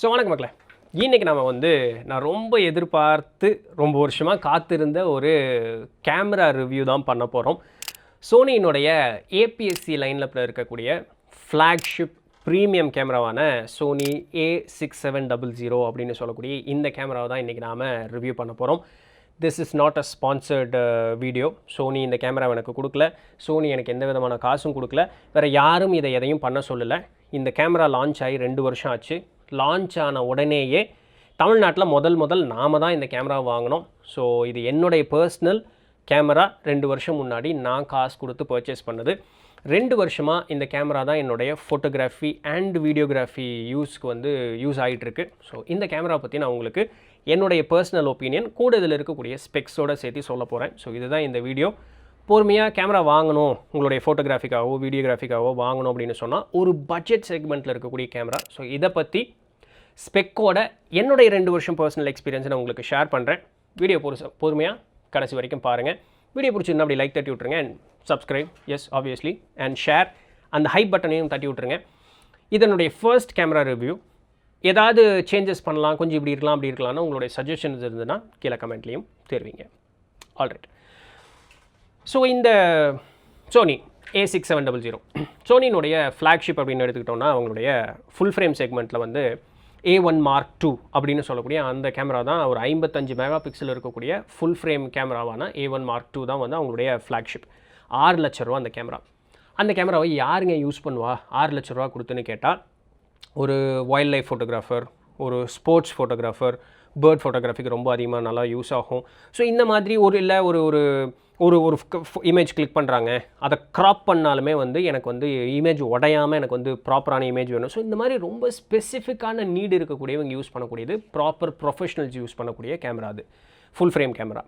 So வணக்கம் மக்களே. இன்றைக்கி நம்ம நான் ரொம்ப எதிர்பார்த்து ரொம்ப வருஷமாக காத்திருந்த ஒரு கேமரா ரிவ்யூ தான் பண்ண போகிறோம். சோனியினுடைய ஏபிஎஸ்சி லைனில் இருக்கக்கூடிய ஃப்ளாக்ஷிப் ப்ரீமியம் கேமராவான சோனி A6700 அப்படின்னு சொல்லக்கூடிய இந்த கேமராவை தான் இன்றைக்கி நாம் ரிவ்யூ பண்ண போகிறோம். This is not a sponsored video. Sony இந்த கேமரா எனக்கு கொடுக்கல, சோனி எனக்கு எந்த விதமான காசும் கொடுக்கல, வேறு யாரும் இதை எதையும் பண்ண சொல்லலை. இந்த கேமரா லான்ச் ஆகி 2 வருஷம் ஆச்சு. லான்ச் ஆன உடனேயே தமிழ்நாட்டில் முதல் நாம தான் இந்த கேமரா வாங்கினோம். ஸோ இது என்னுடைய பர்சனல் கேமரா. 2 வருஷம் முன்னாடி நான் காசு கொடுத்து பர்ச்சேஸ் பண்ணது. 2 வருஷமாக இந்த கேமரா தான் என்னுடைய ஃபோட்டோகிராஃபி அண்ட் வீடியோகிராஃபி யூஸ்க்கு யூஸ் ஆகிட்டுருக்கு. ஸோ இந்த கேமரா பற்றி நான் உங்களுக்கு என்னுடைய பர்சனல் ஒப்பீனியன் கூட இதில் இருக்கக்கூடிய ஸ்பெக்ஸோடு சேர்த்து சொல்ல போகிறேன். ஸோ இதுதான் இந்த வீடியோ. பொறுமையாக கேமரா வாங்கணும், உங்களுடைய ஃபோட்டோகிராஃபிக்காகவோ வீடியோகிராஃபிக்காகவோ வாங்கணும் அப்படின்னு சொன்னால் ஒரு பட்ஜெட் செக்மெண்ட்டில் இருக்கக்கூடிய கேமரா. ஸோ இதை பற்றி ஸ்பெக்கோட என்னுடைய 2 வருஷம் பர்சனல் எக்ஸ்பீரியன்ஸை நான் உங்களுக்கு ஷேர் பண்ணுறேன். வீடியோ பொறுமையாக கடைசி வரைக்கும் பாருங்கள். வீடியோ பிடிச்சிருந்தா அப்படி லைக் தட்டி விட்ருங்க and subscribe, S obviously, and share, அந்த ஹைப் பட்டனையும் தட்டி விட்ருங்க. இதனுடைய ஃபர்ஸ்ட் கேமரா ரிவ்யூ. ஏதாவது சேஞ்சஸ் பண்ணலாம், கொஞ்சம் இப்படி இருக்கலாம் அப்படி இருக்கலாம்னு உங்களுடைய சஜஷன்ஸ் இருந்ததுன்னா கீழே கமெண்ட்லேயும் தெரிவிங்க. ஆல்ரைட். ஸோ இந்த சோனி A6700 சோனியினுடைய ஃப்ளாக்ஷிப் அப்படின்னு எடுத்துக்கிட்டோன்னா அவங்களுடைய ஃபுல் ஃப்ரேம் செக்மெண்ட்டில் A1 Mark II அப்படின்னு சொல்லக்கூடிய அந்த கேமரா தான். ஒரு 55 மெகா பிக்சல் இருக்கக்கூடிய ஃபுல் ஃப்ரேம் கேமராவான A1 Mark II தான் அவங்களுடைய ஃப்ளாக்ஷிப். 6 லட்ச ரூபா அந்த கேமரா. அந்த கேமராவை யாருங்க யூஸ் பண்ணுவா 6 லட்ச ரூபா கொடுத்துன்னு கேட்டால், ஒரு வைல்ட் லைஃப் ஃபோட்டோகிராஃபர், ஒரு ஸ்போர்ட்ஸ் ஃபோட்டோகிராஃபர், பேர்ட் ஃபோட்டோகிராஃபிக்கு ரொம்ப அதிகமாக நல்லா யூஸ் ஆகும். ஸோ இந்த மாதிரி ஒரு இமேஜ் கிளிக் பண்ணுறாங்க, அதை க்ராப் பண்ணாலுமே எனக்கு இமேஜ் உடையாமல் எனக்கு ப்ராப்பரான இமேஜ் வேணும். ஸோ இந்த மாதிரி ரொம்ப ஸ்பெசிஃபிக்கான நீடு இருக்கக்கூடியவங்க யூஸ் பண்ணக்கூடியது, ப்ராப்பர் ப்ரொஃபஷனல்ஸ் யூஸ் பண்ணக்கூடிய கேமரா அது, ஃபுல் ஃப்ரேம் கேமரா.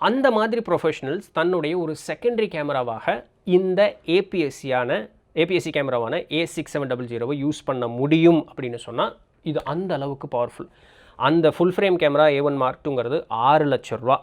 அந்த மாதிரி ப்ரொஃபஷனல்ஸ் தன்னுடைய ஒரு செகண்டரி கேமராவாக இந்த ஏபிஎஸ்சி கேமராவான A6700 யூஸ் பண்ண முடியும் அப்படின்னு சொன்னால் இது அந்த அளவுக்கு பவர்ஃபுல். அந்த full frame camera A1 Mark IIங்கிறது 6 லட்ச ரூபா.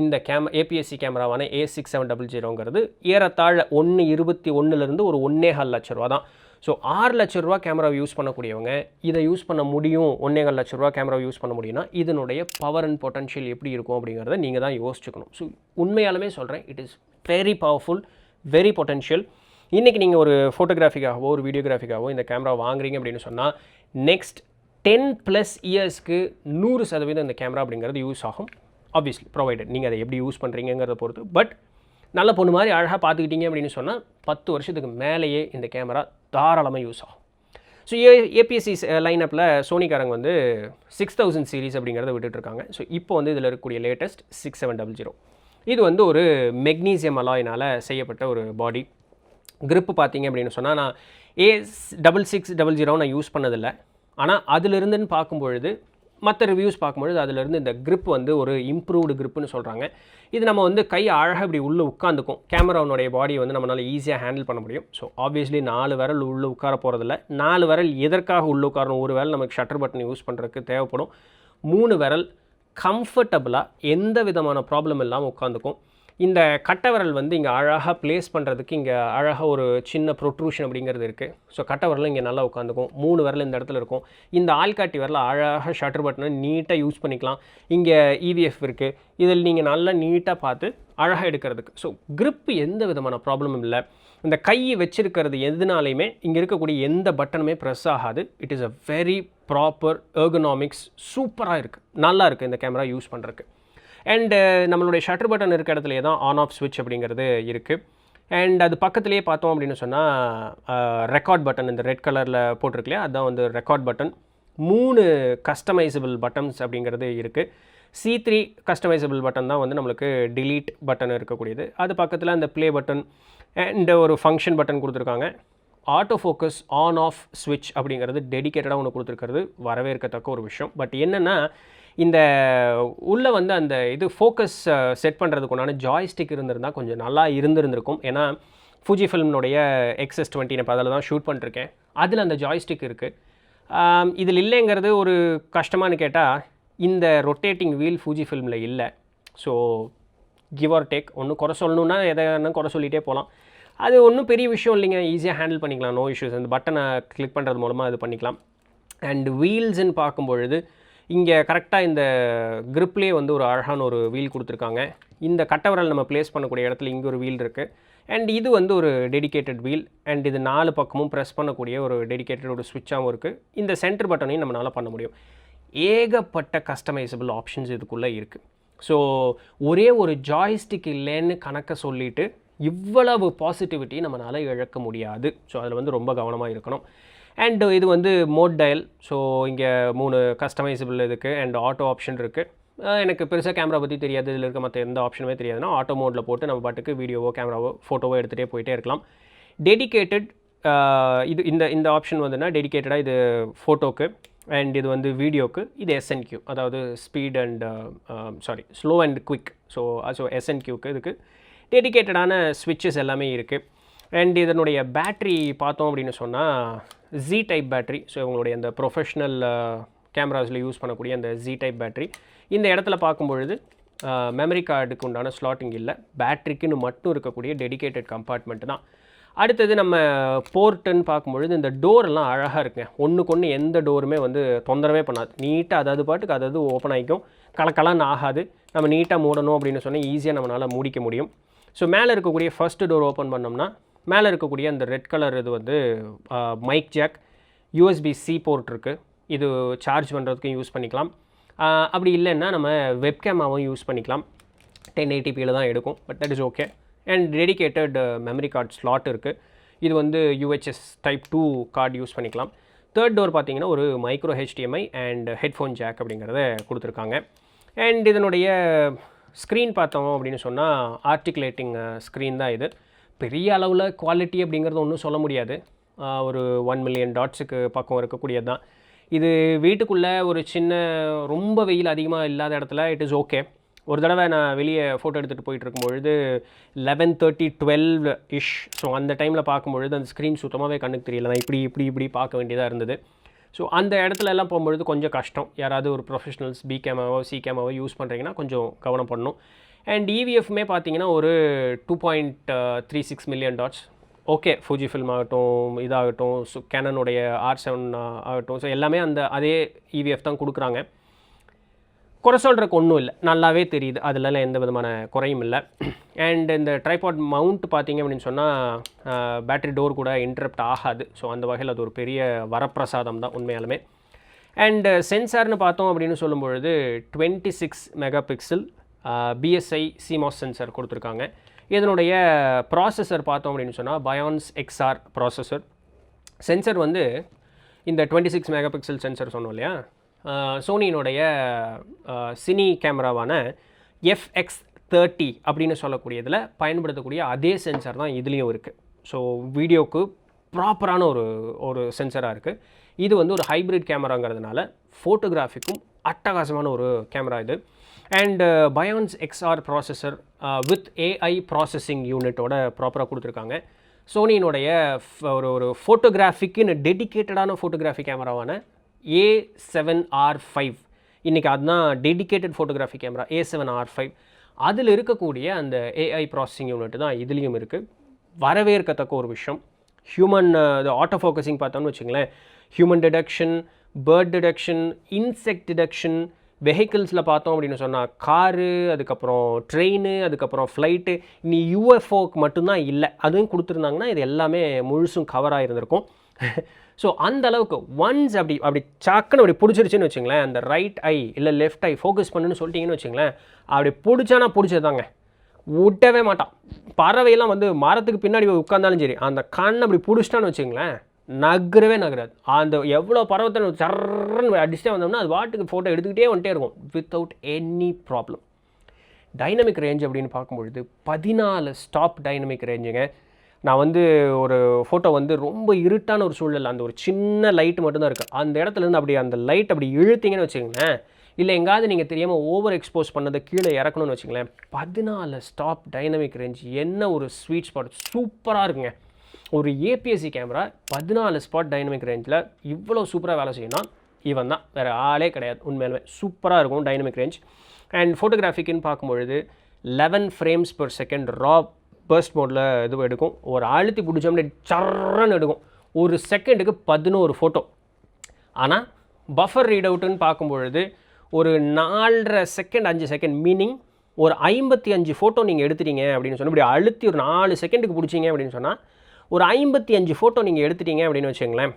இந்த ஏபிஎஸ்சி கேமராவான A6700 ஏறத்தாழ 1.21 ஒரு 1.25 லட்ச ரூபா தான். ஸோ 6 லட்ச ரூபா கேமராவை யூஸ் பண்ணக்கூடியவங்க இதை யூஸ் பண்ண முடியும், 1.25 லட்ச ரூபா கேமராவை யூஸ் பண்ண முடியும்னா இதனுடைய பவர் அண்ட் பொட்டன்ஷியல் எப்படி இருக்கும் அப்படிங்கிறத நீங்கள் தான் யோசிச்சுக்கணும். ஸோ உண்மையாலுமே சொல்கிறேன், it is very powerful, very potential. இன்றைக்கி நீங்கள் ஒரு ஃபோட்டோகிராஃபிக்காகவோ ஒரு வீடியோகிராஃபிக்காகவோ இந்த கேமரா வாங்குறீங்க அப்படின்னு சொன்னால் நெக்ஸ்ட் 10+ இயர்ஸ்க்கு 100% இந்த கேமரா அப்படிங்கிறது யூஸ் ஆகும். ஆப்வியஸ்லி ப்ரொவைடட் நீங்கள் அதை எப்படி யூஸ் பண்ணுறீங்கிறத பொறுத்து. பட் நல்ல பொண்ணு மாதிரி அழகாக பார்த்துக்கிட்டீங்க அப்படின்னு சொன்னால் 10 வருஷத்துக்கு மேலேயே இந்த கேமரா தாராளமாக யூஸ் ஆகும். ஸோ ஏபிஎஸ்சி லைனப்பில் சோனிக்காரங்க 6000 சீரீஸ் அப்படிங்கிறத விட்டுட்ருக்காங்க. ஸோ இப்போ இதில் இருக்கக்கூடிய லேட்டஸ்ட் 6700 இது ஒரு மெக்னீசியம் அலாயினால் செய்யப்பட்ட ஒரு பாடி. க்ரிப்பு பார்த்தீங்க அப்படின்னு சொன்னால் நான் A6600 நான் யூஸ் பண்ணதில்லை. ஆனால் அதிலிருந்துன்னு பார்க்கும்பொழுது, மற்ற ரிவ்யூஸ் பார்க்கும்பொழுது அதிலிருந்து இந்த க்ரிப் ஒரு இம்ப்ரூவ்டு க்ரிப்புன்னு சொல்கிறாங்க. இது நம்ம கை அழகாக இப்படி உள்ளே உட்காந்துக்கும். கேமராவுடைய பாடியை நம்மளால் ஈஸியாக ஹேண்டில் பண்ண முடியும். ஸோ ஆப்வியஸ்லி 4 விரல் உள்ளே உட்கார போகிறதில்ல. 4 விரல் எதற்காக உள்ளே உட்காரணும்? ஒரு விரல் நமக்கு ஷட்டர் பட்டன் யூஸ் பண்ணுறதுக்கு தேவைப்படும். 3 விரல் கம்ஃபர்டபுளாக எந்த விதமான ப்ராப்ளம் இல்லாமல் உட்காந்துக்கும். இந்த கட்டை விரல் இங்கே அழகாக ப்ளேஸ் பண்ணுறதுக்கு இங்கே அழகாக ஒரு சின்ன ப்ரொட்ரூஷன் அப்படிங்கிறது இருக்குது. ஸோ கட்டை விரலும் இங்கே நல்லா உட்காந்துக்கும். 3 விரல் இந்த இடத்துல இருக்கும். இந்த ஆள்காட்டி விரல் அழகாக ஷட்டர் பட்டனை நீட்டாக யூஸ் பண்ணிக்கலாம். இங்கே EVF இருக்குது. இதில் நீங்கள் நல்லா நீட்டாக பார்த்து அழகாக எடுக்கிறதுக்கு. ஸோ க்ரிப்பு எந்த விதமான ப்ராப்ளமும் இல்லை. இந்த கையை வச்சிருக்கிறது எதுனாலையுமே இங்கே இருக்கக்கூடிய எந்த பட்டனுமே ப்ரெஸ் ஆகாது. It is a very proper ergonomics. சூப்பராக இருக்குது, நல்லா இருக்குது இந்த கேமரா யூஸ் பண்ணுறதுக்கு. அண்டு நம்மளுடைய ஷட்டர் பட்டன் இருக்க இடத்துலையே தான் ஆன் ஆஃப் ஸ்விட்ச் அப்படிங்கிறது இருக்குது. அண்ட் அது பக்கத்துலேயே பார்த்தோம் அப்படின்னு சொன்னால் ரெக்கார்ட் பட்டன் இந்த ரெட் கலரில் போட்டிருக்கலையா, அதுதான் ரெக்கார்ட் பட்டன். 3 கஸ்டமைசபிள் பட்டன்ஸ் அப்படிங்கிறது இருக்குது. C3 கஸ்டமைசபிள் பட்டன் தான் நம்மளுக்கு டிலீட் பட்டன் இருக்கக்கூடியது. அது பக்கத்தில் அந்த ப்ளே பட்டன் அண்ட் ஒரு ஃபங்க்ஷன் பட்டன் கொடுத்துருக்காங்க. ஆட்டோ ஃபோக்கஸ் ஆன் ஆஃப் ஸ்விட்ச் அப்படிங்கிறது டெடிக்கேட்டடாக ஒன்று கொடுத்துருக்கிறது வரவேற்கத்தக்க ஒரு விஷயம். பட் என்னென்னா இந்த உள்ளே அந்த இது ஃபோக்கஸ் செட் பண்ணுறதுக்கு உண்டான ஜாய்ஸ்டிக் இருந்திருந்தால் கொஞ்சம் நல்லா இருந்திருக்கும். ஏன்னா ஃபுஜி ஃபிலிம்னுடைய XS20 இப்போ அதில் தான் ஷூட் பண்ணிருக்கேன். அதில் அந்த ஜாய்ஸ்டிக் இருக்குது. இதில் இல்லைங்கிறது ஒரு கஷ்டமானு கேட்டால் இந்த ரொட்டேட்டிங் வீல் ஃபுஜி ஃபிலிமில் இல்லை. So give or take. ஒன்று குறை சொல்லணுன்னா எதை குறை சொல்லிகிட்டே போகலாம். அது ஒன்றும் பெரிய விஷயம் இல்லைங்க, ஈஸியாக ஹேண்டில் பண்ணிக்கலாம், நோ இஷ்யூஸ். அந்த பட்டனை கிளிக் பண்ணுறது மூலமாக இது பண்ணிக்கலாம். அண்ட் வீல்ஸ்ன்னு பார்க்கும்பொழுது இங்கே கரெக்டாக இந்த கிரிப்லேயே வந்து ஒரு அழகான ஒரு வீல் கொடுத்துருக்காங்க. இந்த கட்டவரல் நம்ம ப்ளேஸ் பண்ணக்கூடிய இடத்துல இங்கே ஒரு வீல் இருக்குது. அண்ட் இது வந்து ஒரு டெடிகேட்டட் வீல். அண்ட் இது 4 பக்கமும் ப்ரெஸ் பண்ணக்கூடிய ஒரு டெடிகேட்டட் ஒரு ஸ்விட்சாகவும் இருக்குது. இந்த சென்டர் பட்டனையும் நம்மளால் பண்ண முடியும். ஏகப்பட்ட கஸ்டமைசபிள் ஆப்ஷன்ஸ் இதுக்குள்ளே இருக்குது. ஸோ ஒரே ஒரு ஜாய்ஸ்டிக் இல்லைன்னு கணக்க சொல்லிவிட்டு இவ்வளவு பாசிட்டிவிட்டி நம்மளால் இழக்க முடியாது. ஸோ அதில் வந்து ரொம்ப கவனமாக இருக்கணும். அண்ட் இது வந்து மோட் டயல். ஸோ இங்கே 3 கஸ்டமைசபிள் இருக்குது அண்ட் ஆட்டோ ஆப்ஷன் இருக்குது. எனக்கு பெருசாக கேமரா பற்றி தெரியாது, இதில் இருக்க மற்ற எந்த ஆப்ஷனுமே தெரியாதுன்னா ஆட்டோ மோடில் போட்டு நம்ம பாட்டுக்கு வீடியோவோ கேமராவோ ஃபோட்டோவோ எடுத்துகிட்டே போயிட்டே இருக்கலாம். டெடிகேட்டட் இது இந்த ஆப்ஷன் வந்துன்னா டெடிகேட்டடாக இது ஃபோட்டோக்கு அண்ட் இது வந்து வீடியோக்கு. இது SNQ, அதாவது speed and slow and quick. So SNQக்கு இதுக்கு டெடிகேட்டடான ஸ்விட்சஸ் எல்லாமே இருக்குது. அண்ட் இதனுடைய பேட்ரி பார்த்தோம் அப்படின்னு சொன்னால் Z டைப் பேட்ரி. ஸோ உங்களுடைய அந்த ப்ரொஃபஷ்னல் கேமராஸில் யூஸ் பண்ணக்கூடிய அந்த Z டைப் பேட்ரி. இந்த இடத்துல பார்க்கும்பொழுது மெமரி கார்டுக்கு உண்டான ஸ்லாட்டிங் இல்லை, பேட்ரிக்குன்னு மட்டும் இருக்கக்கூடிய டெடிகேட்டட் கம்பார்ட்மெண்ட் தான். அடுத்தது நம்ம போர்ட்டுன்னு பார்க்கும்பொழுது இந்த டோரெல்லாம் அழகாக இருக்குங்க. ஒன்றுக்கு ஒன்று எந்த டோருமே வந்து தொந்தரவே பண்ணாது. நீட்டாக அதாவது பாட்டுக்கு அதாவது ஓப்பன் ஆகிக்கும், கலக்கலான்னு ஆகாது. நம்ம நீட்டாக மூடணும் அப்படின்னு சொன்னால் ஈஸியாக நம்மளால் மூடிக்க முடியும். ஸோ மேலே இருக்கக்கூடிய ஃபஸ்ட்டு டோர் ஓப்பன் பண்ணோம்னா மேலே இருக்கக்கூடிய அந்த ரெட் கலர் இது வந்து மைக் ஜாக், USB-C போர்ட் இருக்குது. இது சார்ஜ் பண்ணுறதுக்கும் யூஸ் பண்ணிக்கலாம். அப்படி இல்லைன்னா நம்ம வெப்கேமாவும் யூஸ் பண்ணிக்கலாம். 1080pயில் தான் எடுக்கும், but that is okay. And dedicated memory card slot இருக்குது. இது வந்து UHS டைப் 2 கார்டு யூஸ் பண்ணிக்கலாம். தேர்ட் டோர் பார்த்தீங்கன்னா ஒரு micro HDMI and headphone jack அப்படிங்கிறத கொடுத்துருக்காங்க. அண்ட் இதனுடைய ஸ்க்ரீன் பார்த்தோம் அப்படின்னு சொன்னால் ஆர்டிகுலேட்டிங் ஸ்க்ரீன் தான் இது. பெரிய அளவில் குவாலிட்டி அப்படிங்கிறது ஒன்றும் சொல்ல முடியாது. ஒரு 1 மில்லியன் டாட்ஸுக்கு பக்கம் இருக்கக்கூடியது தான் இது. வீட்டுக்குள்ளே ஒரு சின்ன ரொம்ப வெயில் அதிகமாக இல்லாத இடத்துல இட் இஸ் ஓகே. ஒரு தடவை நான் வெளியே ஃபோட்டோ எடுத்துகிட்டு போயிட்டு இருக்கும்பொழுது 11:30 12 இஷ். ஸோ அந்த டைமில் பார்க்கும்பொழுது அந்த ஸ்க்ரீன் சுத்தமாகவே கண்ணுக்கு தெரியல. நான் இப்படி பார்க்க வேண்டியதாக இருந்தது. ஸோ அந்த இடத்துல எல்லாம் போகும்பொழுது கொஞ்சம் கஷ்டம். யாராவது ஒரு ப்ரொஃபஷனல்ஸ் B கேமாவோ C கேமாவோ யூஸ் பண்ணுறீங்கன்னா கொஞ்சம் கவனம் பண்ணணும். அண்ட் EVFமே பார்த்தீங்கன்னா ஒரு 2.36 million dots. Okay, Fuji film ஆகட்டும், இதாகட்டும், ஸோ கேனனுடைய R7 ஆகட்டும், ஸோ எல்லாமே அதே EVF தான் கொடுக்குறாங்க. குறை சொல்கிறதுக்கு ஒன்றும் இல்லை, நல்லாவே தெரியுது, அதிலலாம் எந்த விதமான குறையும் இல்லை. அண்ட் இந்த ட்ரைபாட் மவுண்ட் பார்த்திங்க அப்படின்னு சொன்னால் பேட்டரி டோர் கூட இன்டரப்ட் ஆகாது. ஸோ அந்த வகையில் அது ஒரு பெரிய வரப்பிரசாதம் தான் உண்மையாலுமே. அண்டு சென்சார்னு பார்த்தோம் அப்படின்னு சொல்லும்பொழுது 26 mega pixel BSI CMOS sensor கொடுத்துருக்காங்க. இதனுடைய ப்ராசஸர் பார்த்தோம் அப்படின்னு சொன்னால் பயான்ஸ் XR ப்ராசஸர். சென்சர் வந்து இந்த 26 மெகா பிக்சல் சென்சர் சொன்னோம் இல்லையா, சோனியினுடைய சினி கேமராவான FX30 அப்படின்னு சொல்லக்கூடியதில் பயன்படுத்தக்கூடிய அதே சென்சார் தான் இதுலேயும் இருக்குது. ஸோ வீடியோவுக்கு ப்ராப்பரான ஒரு சென்சராக இருக்குது. இது வந்து ஒரு ஹைப்ரிட் கேமராங்கிறதுனால ஃபோட்டோகிராஃபிக்கும் அட்டகாசமான ஒரு கேமரா இது. And Bionz XR processor with AI processing யூனிட்டோட ப்ராப்பராக கொடுத்துருக்காங்க. சோனியினுடைய ஒரு ஃபோட்டோகிராஃபிக்குன்னு டெடிக்கேட்டடான ஃபோட்டோகிராஃபி கேமராவான A7R5, இன்றைக்கி அதுதான் டெடிக்கேட்டட் ஃபோட்டோகிராஃபி கேமரா A7R5. அதில் இருக்கக்கூடிய அந்த AI ப்ராசஸிங் யூனிட் தான் இதுலேயும் இருக்குது. வரவேற்கத்தக்க ஒரு விஷயம். ஹியூமன் ஆட்டோ ஃபோக்கஸிங் பார்த்தோம்னு வச்சுங்களேன், human detection, bird detection, insect detection, வெஹிக்கிள்ஸில் பார்த்தோம் அப்படின்னு சொன்னால் காரு, அதுக்கப்புறம் ட்ரெயின், அதுக்கப்புறம் ஃப்ளைட்டு, இனி UFOக்கு மட்டும்தான் இல்லை, அதுவும் கொடுத்துருந்தாங்கன்னா இது எல்லாமே முழுசும் கவராக இருந்திருக்கும். ஸோ அந்த அளவுக்கு ஒன்ஸ் அப்படி சக்குன்னு அப்படி பிடிச்சிருச்சுன்னு வச்சுங்களேன், அந்த ரைட் ஐ இல்லை லெஃப்ட் ஐ ஃபோக்கஸ் பண்ணுன்னு சொல்லிட்டிங்கன்னு வச்சுங்களேன், அப்படி பிடிச்சானா பிடிச்சதாங்க, விட்டவே மாட்டான். பறவையெல்லாம் வந்து மரத்துக்கு பின்னாடி உட்காந்தாலும் சரி, அந்த கண் அப்படி பிடிச்சிட்டான்னு வச்சுங்களேன், நகராது. அந்த எவ்வளோ பறவத்தை சர்றன்னு அடிச்சுட்டே வந்தோம்னா அது வாட்டுக்கு ஃபோட்டோ எடுத்துக்கிட்டே வந்துட்டே இருக்கும் without any problem. Dynamic range அப்படின்னு பார்க்கும்பொழுது 14 ஸ்டாப் டைனமிக் ரேஞ்சுங்க. நான் வந்து ஒரு ஃபோட்டோ வந்து ரொம்ப இருட்டான ஒரு சூழல், அந்த ஒரு சின்ன லைட் மட்டும்தான் இருக்குது, அந்த இடத்துலேருந்து அப்படி அந்த லைட் அப்படி இழுத்திங்கன்னு வச்சுங்களேன், இல்லை எங்காவது நீங்கள் தெரியாமல் ஓவர் எக்ஸ்போஸ் பண்ணதை கீழே இறக்கணும்னு வச்சுங்களேன், 14 ஸ்டாப் டைனமிக் ரேஞ்ச் என்ன ஒரு ஸ்வீட் ஸ்பாட், சூப்பராக இருக்குங்க. ஒரு APS-C கேமரா 14 ஸ்பாட் டைனமிக் ரேஞ்சில் இவ்வளோ சூப்பராக வேலை செய்யணும், இவன் தான், வேறு ஆளே கிடையாது. உண்மையிலுமே சூப்பராக இருக்கும் டைனமிக் ரேஞ்ச். அண்ட் ஃபோட்டோகிராஃபிக்குன்னு பார்க்கும்பொழுது 11 frames per second ரா பர்ஸ்ட் மோடில் இது எடுக்கும். ஒரு அழுத்தி பிடிச்சோம்னா சர்றன்னு எடுக்கும். ஒரு செகண்டுக்கு 11 ஃபோட்டோ. ஆனால் பஃபர் ரீட் அவுட்டுன்னு பார்க்கும்பொழுது ஒரு 4.5 செகண்ட் 5 செகண்ட், மீனிங் ஒரு 55 ஃபோட்டோ நீங்கள் எடுத்துட்டீங்க அப்படின்னு சொன்னால், இப்படி அழுத்தி ஒரு 4 செகண்டுக்கு பிடிச்சிங்க அப்படின்னு சொன்னால் ஒரு 55 ஃபோட்டோ நீங்கள் எடுத்துட்டீங்க அப்படின்னு வச்சுங்களேன்.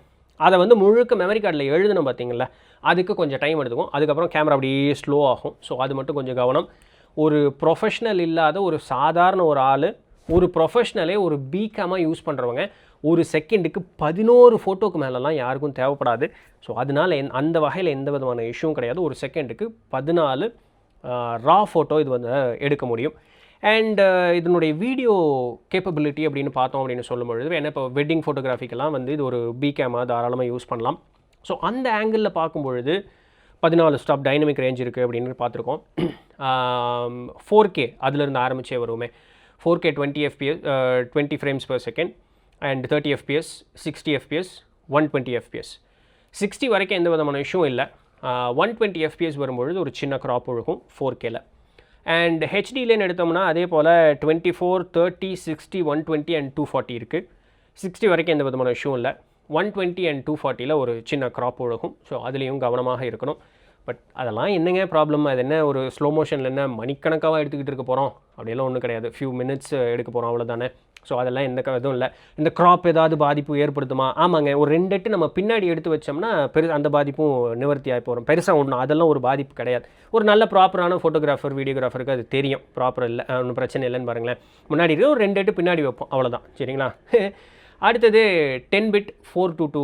அதை வந்து முழுக்க மெமரி கார்டில் எழுதணும் பார்த்தீங்களா, அதுக்கு கொஞ்சம் டைம் எடுத்துக்கும். அதுக்கப்புறம் கேமரா அப்படியே ஸ்லோ ஆகும். ஸோ அது மட்டும் கொஞ்சம் கவனம். ஒரு ப்ரொஃபஷ்னல் இல்லாத ஒரு சாதாரண ஒரு ஆள், ஒரு ப்ரொஃபஷ்னலே ஒரு பிகேமாக யூஸ் பண்ணுறவங்க ஒரு செகண்டுக்கு 11 ஃபோட்டோக்கு மேலெலாம் யாருக்கும் தேவைப்படாது. ஸோ அதனால் அந்த வகையில் எந்த விதமான இஷ்யூவும் கிடையாது. ஒரு செகண்டுக்கு 14 ரா ஃபோட்டோ இது வந்து எடுக்க முடியும். அண்ட் இதனுடைய வீடியோ கேப்பபிலிட்டி அப்படின்னு பார்த்தோம் அப்படின்னு சொல்லும்பொழுது, ஏன்னா இப்போ வெட்டிங் ஃபோட்டோகிராஃபிக்கெல்லாம் வந்து இது ஒரு பிகேமாக தாராளமாக யூஸ் பண்ணலாம். ஸோ அந்த ஆங்கிளில் பார்க்கும்பொழுது 14 ஸ்டாப் டைனமிக் ரேஞ்ச் இருக்குது அப்படின்னு பார்த்துருக்கோம். 4K அதிலிருந்து ஆரம்பித்தே வருமே. 4K 20 FPS 20 frames per second and 30 FPS 60 FPS 120 FPS. 60 வரைக்கும் எந்த விதமான இஷ்யூ இல்லை. 120 FPS வரும்பொழுது ஒரு சின்ன க்ராப் ஒழுகும் 4Kல. அண்ட் ஹெச்டிலேன்னு எடுத்தோம்னா அதே போல் 24 30 60 120 அண்ட் 240 இருக்குது. 60 வரைக்கும் எந்த விதமான இஷ்யூ இல்லை. 120 அண்ட் 240ல் ஒரு சின்ன க்ராப் ஒழுகும். ஸோ அதுலேயும் கவனமாக இருக்கணும். பட் அதெல்லாம் என்னங்க ப்ராப்ளம்? அது என்ன ஒரு ஸ்லோ மோஷனில் என்ன மணிக்கணக்காக எடுத்துக்கிட்டு இருக்க போகிறோம்? அப்படியெல்லாம் ஒன்றும் கிடையாது. ஃபியூ மினிட்ஸ் எடுக்க போகிறோம், அவ்வளோதானே. ஸோ அதெல்லாம் எந்த இதுவும் இல்லை. இந்த க்ராப் ஏதாவது பாதிப்பு ஏற்படுத்துமா? ஆமாங்க, ஒரு 2 எட்டு நம்ம பின்னாடி எடுத்து வச்சோம்னா அந்த பாதிப்பும் நிவர்த்தி ஆகி போகிறோம். பெருசாக ஒன்றும் அதெல்லாம் ஒரு பாதிப்பு கிடையாது. ஒரு நல்ல ப்ராப்பரான ஃபோட்டோகிராஃபர் வீடியோகிராஃபருக்கு அது தெரியும். ப்ராப்பர் இல்லை, ஒன்றும் பிரச்சனை இல்லைன்னு பாருங்களேன். முன்னாடி இருக்க ஒரு 2 எட்டு பின்னாடி வைப்போம், அவ்வளோதான். சரிங்களா? அடுத்தது 10-bit 422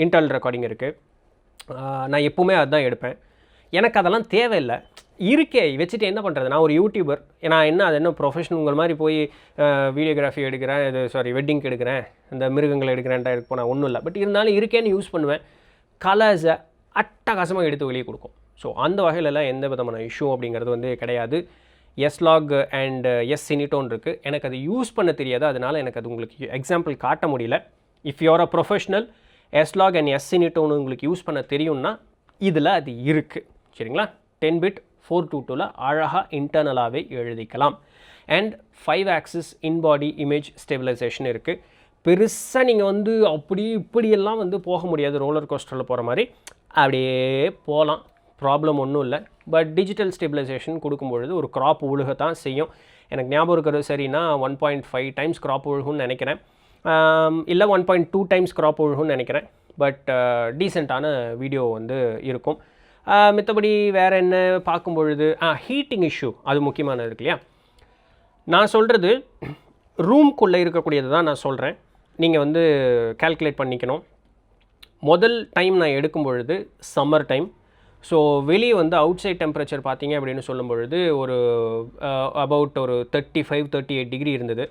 இன்டர்னல் ரெக்கார்டிங் இருக்குது. நான் எப்போவுமே அதுதான் எடுப்பேன். எனக்கு அதெல்லாம் தேவையில்லை. இருக்கே வச்சுட்டு என்ன பண்ணுறது? நான் ஒரு யூடியூபர். நான் என்ன அது என்ன ப்ரொஃபஷனல் உங்கள் மாதிரி போய் வீடியோகிராஃபி எடுக்கிறேன், வெட்டிங்க்கு எடுக்கிறேன், இந்த மிருகங்களை எடுக்கிறேன்ட்டா எடுக்க போனால் ஒன்றும் இல்லை. பட் இருந்தாலும் இருக்கேன்னு யூஸ் பண்ணுவேன். கலர்ஸை அட்டகாசமாக எடுத்து வெளியே கொடுக்கும். ஸோ அந்த வகையிலலாம் எந்த விதமான இஷ்யூ அப்படிங்கிறது வந்து கிடையாது. S-Log அண்ட் S-Cinetone இருக்குது. எனக்கு அது யூஸ் பண்ண தெரியாது, அதனால் எனக்கு அது உங்களுக்கு எக்ஸாம்பிள் காட்ட முடியல. If you're a professional, S-Log and S-Cinetone உங்களுக்கு யூஸ் பண்ண தெரியும்னா இதில் அது இருக்குது. சரிங்களா? 10-bit 422ல் அழகாக இன்டர்னலாகவே எழுதிக்கலாம். And 5 axis in-body image stabilisation இருக்குது. பெருசாக நீங்கள் வந்து அப்படி இப்படியெல்லாம் வந்து போக முடியாது. ரோலர் கோஸ்டரில் போகிற மாதிரி அப்படியே போகலாம், ப்ராப்ளம் ஒன்றும் இல்லை. பட் டிஜிட்டல் ஸ்டெபிலைசேஷன் கொடுக்கும்பொழுது ஒரு க்ராப் உழுகத்தான் செய்யும். எனக்கு ஞாபகம் இருக்கிறது சரின்னா 1.5 times க்ராப் உழுகும்னு நினைக்கிறேன், இல்லை 1.2 times க்ராப் உழுகும்னு நினைக்கிறேன். பட் டீசெண்டான வீடியோ வந்து இருக்கும். மித்தபடி வேறு என்ன பார்க்கும்பொழுது ஹீட்டிங் இஷ்யூ அது முக்கியமானது இருக்கு இல்லையா? நான் சொல்கிறது ரூம்குள்ளே இருக்கக்கூடியது தான் நான் சொல்கிறேன். நீங்கள் வந்து கால்குலேட் பண்ணிக்கணும். முதல் டைம் நான் எடுக்கும் பொழுது சம்மர் டைம். ஸோ வெளியே வந்து அவுட் சைட் டெம்பரேச்சர் பார்த்தீங்க அப்படின்னு சொல்லும் பொழுது ஒரு அபவுட் ஒரு 35-38 டிகிரி இருந்தது.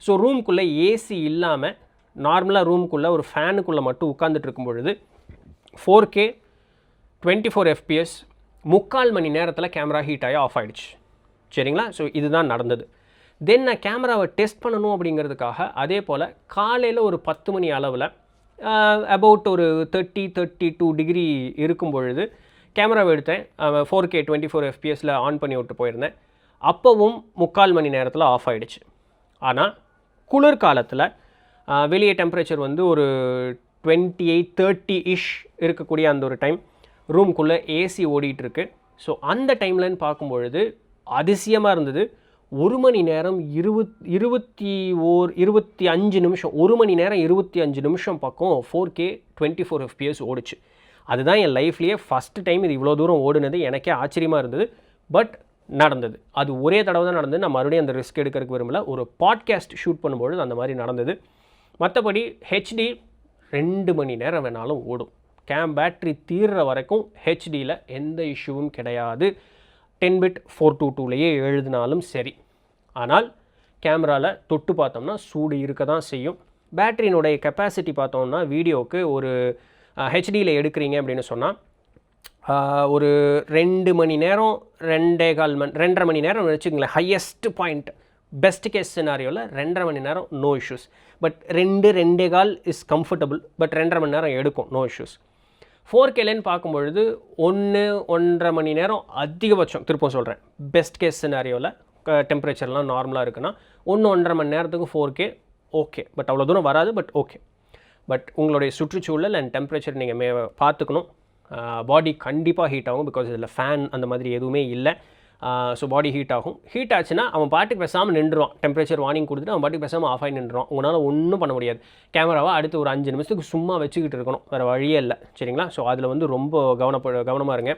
ஸோ ரூம்குள்ளே ஏசி இல்லாமல் நார்மலாக ரூம்குள்ளே ஒரு ஃபேனுக்குள்ளே மட்டும் உட்காந்துட்டு இருக்கும் பொழுது 4K 24 FPS 3/4 மணி நேரத்தில் கேமரா ஹீட் ஆகி ஆஃப் ஆகிடுச்சு. சரிங்களா? ஸோ இதுதான் நடந்தது. தென் நான் கேமராவை டெஸ்ட் பண்ணணும் அப்படிங்கிறதுக்காக அதே போல் காலையில் ஒரு 10 மணி அளவில் அபவுட் ஒரு 30-32 டிகிரி இருக்கும் பொழுது கேமராவை எடுத்தேன். 4K 24 FPSல ஆன் பண்ணி விட்டு போயிருந்தேன். அப்போவும் 3/4 மணி நேரத்தில் ஆஃப் ஆகிடுச்சு. ஆனால் குளிர்காலத்தில் வெளியே டெம்பரேச்சர் வந்து ஒரு 28-30-ish இருக்கக்கூடிய அந்த ஒரு டைம் ரூம்குள்ளே ஏசி ஓடிட்டுருக்கு. ஸோ அந்த டைம்லன்னு பார்க்கும்பொழுது அதிசயமாக இருந்தது. 1 மணி நேரம் 25 நிமிஷம் 1 மணி நேரம் 25 நிமிஷம் பக்கம் 4K 24 FPS ஓடிச்சு. அதுதான் என் லைஃப்லேயே ஃபஸ்ட்டு டைம் இது இவ்வளோ தூரம் ஓடுனது. எனக்கே ஆச்சரியமாக இருந்தது. பட் நடந்தது. அது ஒரே தடவை தான் நடந்தது. நான் மறுபடியும் அந்த ரிஸ்க் எடுக்கிறதுக்கு விரும்பல. ஒரு பாட்காஸ்ட் ஷூட் பண்ணும்பொழுது அந்த மாதிரி நடந்தது. மற்றபடி ஹெச்டி 2 மணி நேரம் வேணாலும் ஓடும். பேட்ரி தீர்ற வரைக்கும் ஹெச்டியில் எந்த இஷ்யூவும் கிடையாது. 10-bit 422லேயே எழுதினாலும் சரி. ஆனால் கேமராவில் தொட்டு பார்த்தோம்னா சூடு இருக்க தான் செய்யும். பேட்டரியினுடைய கெப்பாசிட்டி பார்த்தோம்னா வீடியோவுக்கு ஒரு ஹெச்டியில் எடுக்கிறீங்க அப்படின்னு சொன்னால் ஒரு 2 மணி நேரம் 2.5 மணி நேரம் வச்சுக்கங்களேன். ஹையஸ்ட் பாயிண்ட் பெஸ்ட் கேஸ் சினாரியோவில் 2.5 மணி நேரம் no issues. But 2.5 is comfortable. But 2.5 மணி நேரம் எடுக்கும், நோ இஷ்யூஸ். 4Kலன்னு பார்க்கும்பொழுது 1-1.5 மணி நேரம் அதிகபட்சம். திருப்பம் சொல்கிறேன், பெஸ்ட் கேஸ் சினாரியோவில் டெம்பரேச்சர்லாம் நார்மலாக இருக்குன்னா 1-1.5 மணி நேரத்துக்கு 4K ஓகே. பட் அவ்வளோ தூரம் வராது, பட் ஓகே. பட் உங்களுடைய சுற்றுச்சூழல் அண்ட் டெம்பரேச்சர் நீங்கள் பார்த்துக்கணும். பாடி கண்டிப்பாக ஹீட் ஆகும், பிகாஸ் இதில் ஃபேன் அந்த மாதிரி எதுவுமே இல்லை. ஸோ பாடி ஹீட் ஆகும். ஹீட் ஆச்சுன்னா அவன் பாட்டுக்கு பேசாமல் நின்றுவான். டெம்பரேச்சர் வார்னிங் கொடுத்துட்டு அவன் பாட்டுக்கு பேசாமல் ஆஃப் ஆகி நின்றுவான். உங்களால் ஒன்றும் பண்ண முடியாது. கேமராவை அடுத்து ஒரு 5 நிமிஷத்துக்கு சும்மா வச்சுக்கிட்டு இருக்கணும், வேறு வழியே இல்லை. சரிங்களா? ஸோ அதில் வந்து ரொம்ப கவனமாக இருங்க.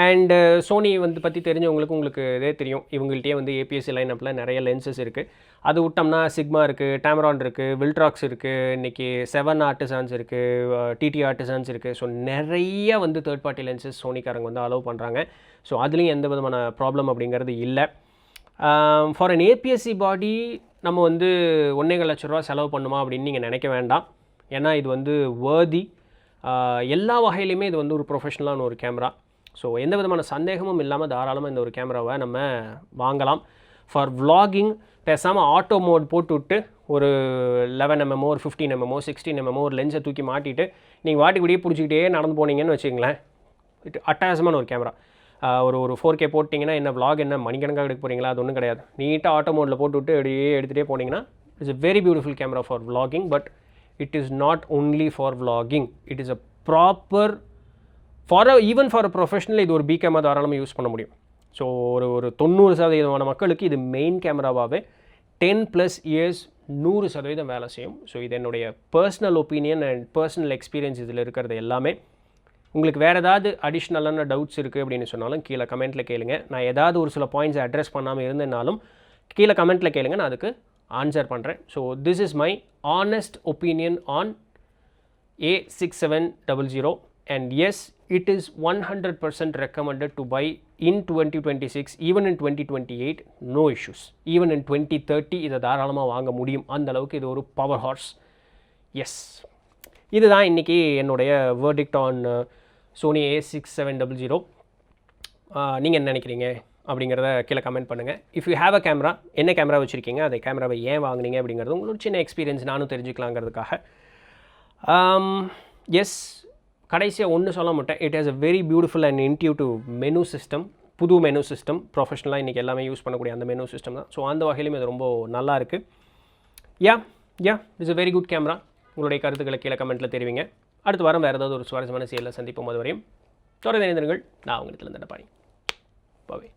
அண்டு சோனி வந்து பற்றி தெரிஞ்சவங்களுக்கு உங்களுக்கு இதே தெரியும். இவங்கள்ட்டே வந்து ஏபிஎஸ்சி லைனப்பில் நிறைய லென்சஸ் இருக்குது. அது விட்டோம்னா சிக்மா இருக்குது, டேமரான் இருக்குது, வில்ட்ராக்ஸ் இருக்குது, இன்றைக்கி 7 ஆர்டிசான்ஸ் இருக்குது, டிடி ஆர்டிசான்ஸ் இருக்குது. ஸோ நிறைய வந்து தேர்ட் பார்ட்டி லென்சஸ் சோனிக்காரங்க வந்து அலோவ் பண்ணுறாங்க. ஸோ அதுலேயும் எந்த விதமான ப்ராப்ளம் அப்படிங்கிறது இல்லை. ஃபார் அன் ஏபிஎஸ்சி பாடி நம்ம வந்து 1.25 லட்ச ரூபா செலவு பண்ணுமா அப்படின்னு நீங்கள் நினைக்க வேண்டாம். ஏன்னா இது வந்து வேர்தி. எல்லா வகையிலையுமே இது வந்து ஒரு ப்ரொஃபஷ்னலான ஒரு கேமரா. ஸோ எந்த விதமான சந்தேகமும் இல்லாமல் தாராளமாக இந்த ஒரு கேமராவை நம்ம வாங்கலாம். ஃபார் vlogging பேசாமல் ஆட்டோ மோட் போட்டுவிட்டு ஒரு 11mm ஒரு 15mm 16mm ஒரு லென்ஸை தூக்கி மாட்டிட்டு நீங்கள் வாட்டிக்கூடியே பிடிச்சிக்கிட்டே நடந்து போனீங்கன்னு வச்சுங்களேன், அட்டகாசமான ஒரு கேமரா. ஒரு 4K போட்டிங்கன்னா என்ன vlog என்ன மணிக்கணக்காக எடுக்க போகிறீங்களா? அது ஒன்றும் கிடையாது. நீட்டாக ஆட்டோ மோடில் போட்டுவிட்டு அப்படியே எடுத்துகிட்டே போனீங்கன்னா it's a very beautiful camera for vlogging, but it is not only for vlogging. It is a proper even for a professional இது ஒரு பி கேமரா தாராளமாக யூஸ் பண்ண முடியும். ஸோ ஒரு 90% மக்களுக்கு இது மெயின் கேமராவாகவே 10+ இயர்ஸ் 100% வேலை செய்யும். ஸோ இது என்னுடைய personal opinion and personal experience இதில் இருக்கிறது எல்லாமே. உங்களுக்கு வேறு ஏதாவது அடிஷ்னலான டவுட்ஸ் இருக்குது அப்படின்னு சொன்னாலும் கீழே கமெண்ட்டில் கேளுங்க. நான் ஏதாவது ஒரு சில பாயிண்ட்ஸ் அட்ரஸ் பண்ணாமல் இருந்தேனாலும் கீழே கமெண்ட்டில் கேளுங்க, நான் அதுக்கு ஆன்சர் பண்ணுறேன். So this is my honest opinion on A6700. And yes, it is 100% recommended to buy in 2026, even in 2028, no issues. Even in 2030 இதை தாராளமாக வாங்க முடியும். அந்த அளவுக்கு இது ஒரு பவர் ஹார்ஸ். எஸ், இதுதான் இன்றைக்கி என்னுடைய வேர்டிக்ட் ஆன் சோனி A6700. நீங்கள் என்ன நினைக்கிறீங்க அப்படிங்கிறத கீழே கமெண்ட் பண்ணுங்கள். If you have a camera, என்ன கேமரா வச்சுருக்கீங்க, அந்த கேமராவை ஏன் வாங்குனீங்க அப்படிங்கிறது உங்களோட சின்ன எக்ஸ்பீரியன்ஸ் நானும் தெரிஞ்சுக்கலாங்கிறதுக்காக. எஸ், கடைசியாக ஒன்று சொல்ல மாட்டேன். It has a very beautiful and intuitive menu system. புது மெனு சிஸ்டம், ப்ரொஃபஷனலாக இன்றைக்கி எல்லாமே யூஸ் பண்ணக்கூடிய அந்த மெனு சிஸ்டம் தான். ஸோ அந்த வகையிலும் இது ரொம்ப நல்லா இருக்குது. Yeah it's a very good camera. உங்களுடைய கருத்துக்களை கீழே கமெண்ட்டில் தெரிவிங்க. அடுத்த வாரம் வேறு ஏதாவது ஒரு சுவாரஸ்யமான செயலில் சந்திப்போம். அதுவரையும் தொடர்ந்து இணைந்திருங்கள். நான் உங்களுக்கு தண்டபாணி. பாய்.